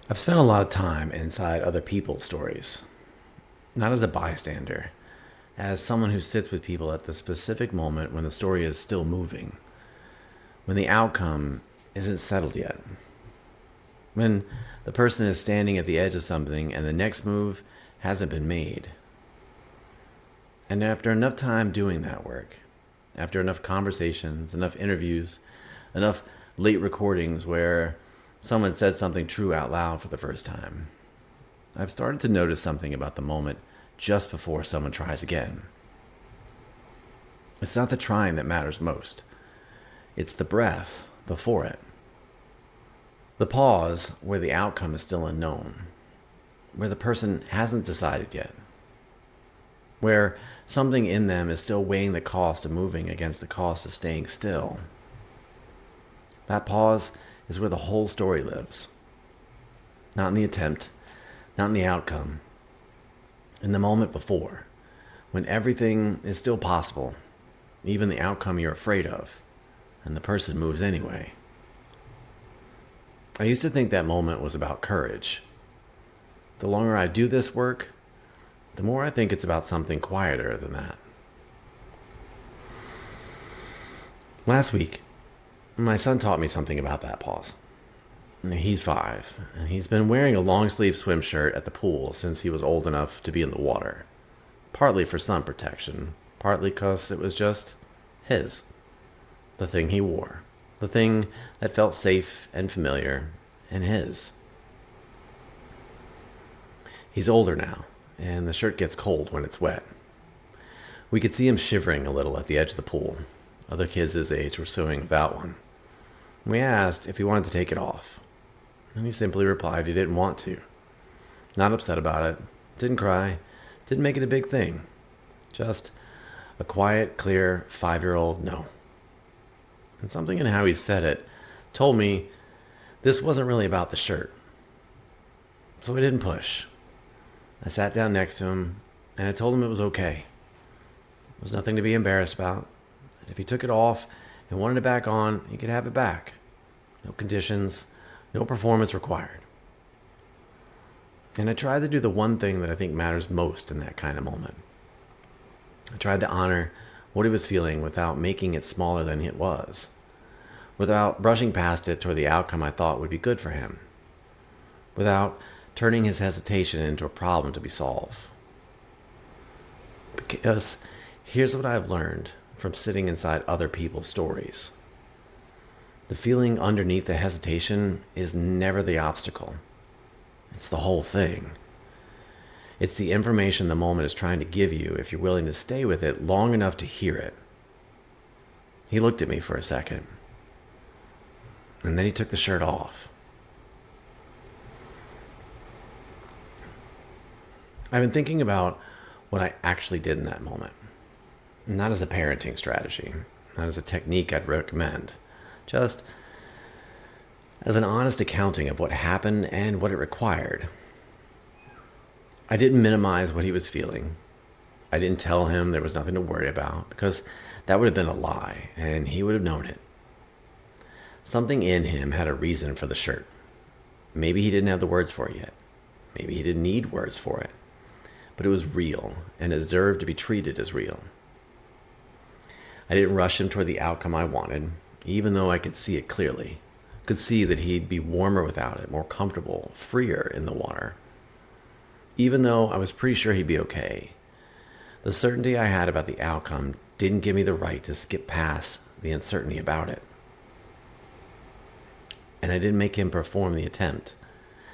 I've spent a lot of time inside other people's stories, not as a bystander, as someone who sits with people at the specific moment when the story is still moving, when the outcome isn't settled yet, when the person is standing at the edge of something and the next move hasn't been made. And after enough time doing that work, after enough conversations, enough interviews, enough late recordings where someone said something true out loud for the first time, I've started to notice something about the moment just before someone tries again. It's not the trying that matters most. It's the breath before it. The pause where the outcome is still unknown, where the person hasn't decided yet, where something in them is still weighing the cost of moving against the cost of staying still. That pause is where the whole story lives. Not in the attempt, not in the outcome. In the moment before, when everything is still possible, even the outcome you're afraid of, and the person moves anyway. I used to think that moment was about courage. The longer I do this work, the more I think it's about something quieter than that. Last week, my son taught me something about that pause. He's 5, and he's been wearing a long sleeve swim shirt at the pool since he was old enough to be in the water. Partly for sun protection, partly because it was just his. The thing he wore. The thing that felt safe and familiar, and his. He's older now, and the shirt gets cold when it's wet. We could see him shivering a little at the edge of the pool. Other kids his age were swimming without one. We asked if he wanted to take it off, and he simply replied he didn't want to. Not upset about it, didn't cry, didn't make it a big thing. Just a quiet, clear 5-year-old no. And something in how he said it told me this wasn't really about the shirt. So I didn't push. I sat down next to him, and I told him it was okay. There was nothing to be embarrassed about. And if he took it off and wanted it back on, he could have it back. No conditions, no performance required. And I tried to do the one thing that I think matters most in that kind of moment. I tried to honor what he was feeling without making it smaller than it was, without brushing past it toward the outcome I thought would be good for him, without turning his hesitation into a problem to be solved. Because here's what I've learned from sitting inside other people's stories. The feeling underneath the hesitation is never the obstacle. It's the whole thing. It's the information the moment is trying to give you if you're willing to stay with it long enough to hear it. He looked at me for a second, and then he took the shirt off. I've been thinking about what I actually did in that moment. Not as a parenting strategy, not as a technique I'd recommend, just as an honest accounting of what happened and what it required. I didn't minimize what he was feeling. I didn't tell him there was nothing to worry about, because that would have been a lie, and he would have known it. Something in him had a reason for the shirt. Maybe he didn't have the words for it yet. Maybe he didn't need words for it. But it was real, and it deserved to be treated as real. I didn't rush him toward the outcome I wanted, even though I could see it clearly. Could see that he'd be warmer without it, more comfortable, freer in the water. Even though I was pretty sure he'd be okay, the certainty I had about the outcome didn't give me the right to skip past the uncertainty about it. And I didn't make him perform the attempt.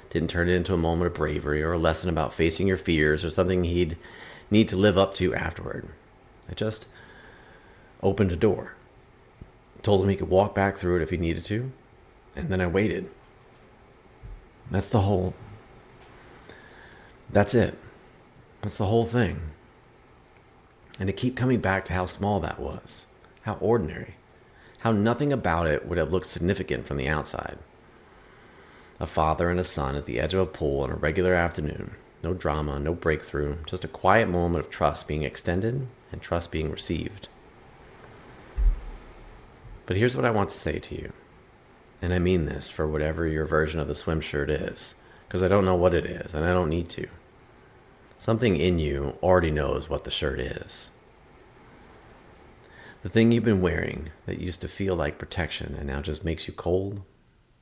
Didn't turn it into a moment of bravery or a lesson about facing your fears or something he'd need to live up to afterward. I just opened a door. Told him he could walk back through it if he needed to. And then I waited. That's it. That's the whole thing. And to keep coming back to how small that was. How ordinary. How nothing about it would have looked significant from the outside. A father and a son at the edge of a pool on a regular afternoon. No drama, no breakthrough. Just a quiet moment of trust being extended and trust being received. But here's what I want to say to you. And I mean this for whatever your version of the swim shirt is. because I don't know what it is, and I don't need to. Something in you already knows what the shirt is. The thing you've been wearing that used to feel like protection and now just makes you cold,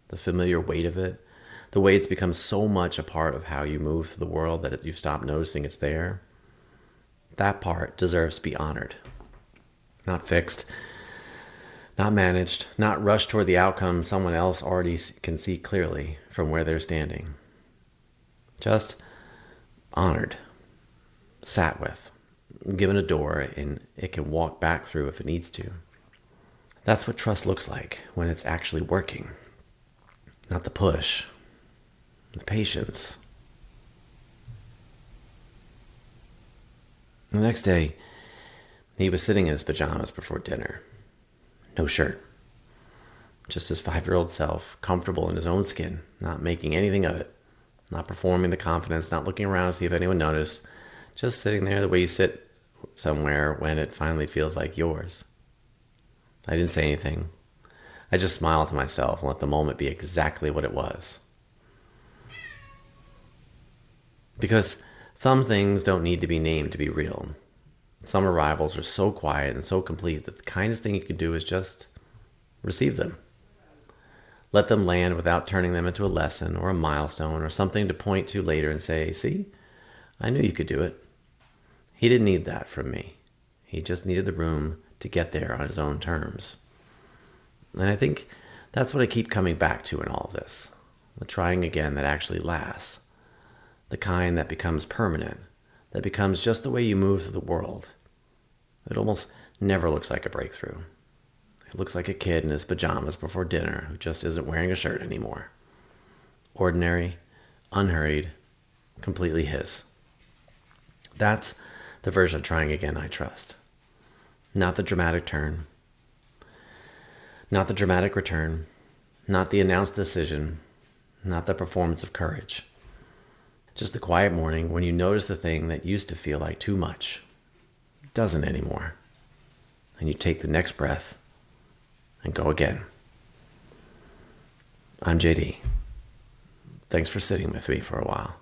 the familiar weight of it, the way it's become so much a part of how you move through the world that you've stopped noticing it's there, that part deserves to be honored. Not fixed, not managed, not rushed toward the outcome someone else already can see clearly from where they're standing. Just honored, sat with, given a door and it can walk back through if it needs to. That's what trust looks like when it's actually working. Not the push, the patience. The next day, he was sitting in his pajamas before dinner. No shirt. Just his 5-year-old self, comfortable in his own skin, not making anything of it, not performing the confidence, not looking around to see if anyone noticed, just sitting there the way you sit somewhere when it finally feels like yours. I didn't say anything. I just smiled to myself and let the moment be exactly what it was. Because some things don't need to be named to be real. Some arrivals are so quiet and so complete that the kindest thing you can do is just receive them. Let them land without turning them into a lesson or a milestone or something to point to later and say, see, I knew you could do it. He didn't need that from me. He just needed the room to get there on his own terms. And I think that's what I keep coming back to in all of this. The trying again that actually lasts. The kind that becomes permanent. That becomes just the way you move through the world. It almost never looks like a breakthrough. It looks like a kid in his pajamas before dinner who just isn't wearing a shirt anymore. Ordinary, unhurried, completely his. That's the version of trying again I trust. Not the dramatic turn. Not the dramatic return. Not the announced decision. Not the performance of courage. Just the quiet morning when you notice the thing that used to feel like too much doesn't anymore. And you take the next breath and go again. I'm JD. Thanks for sitting with me for a while.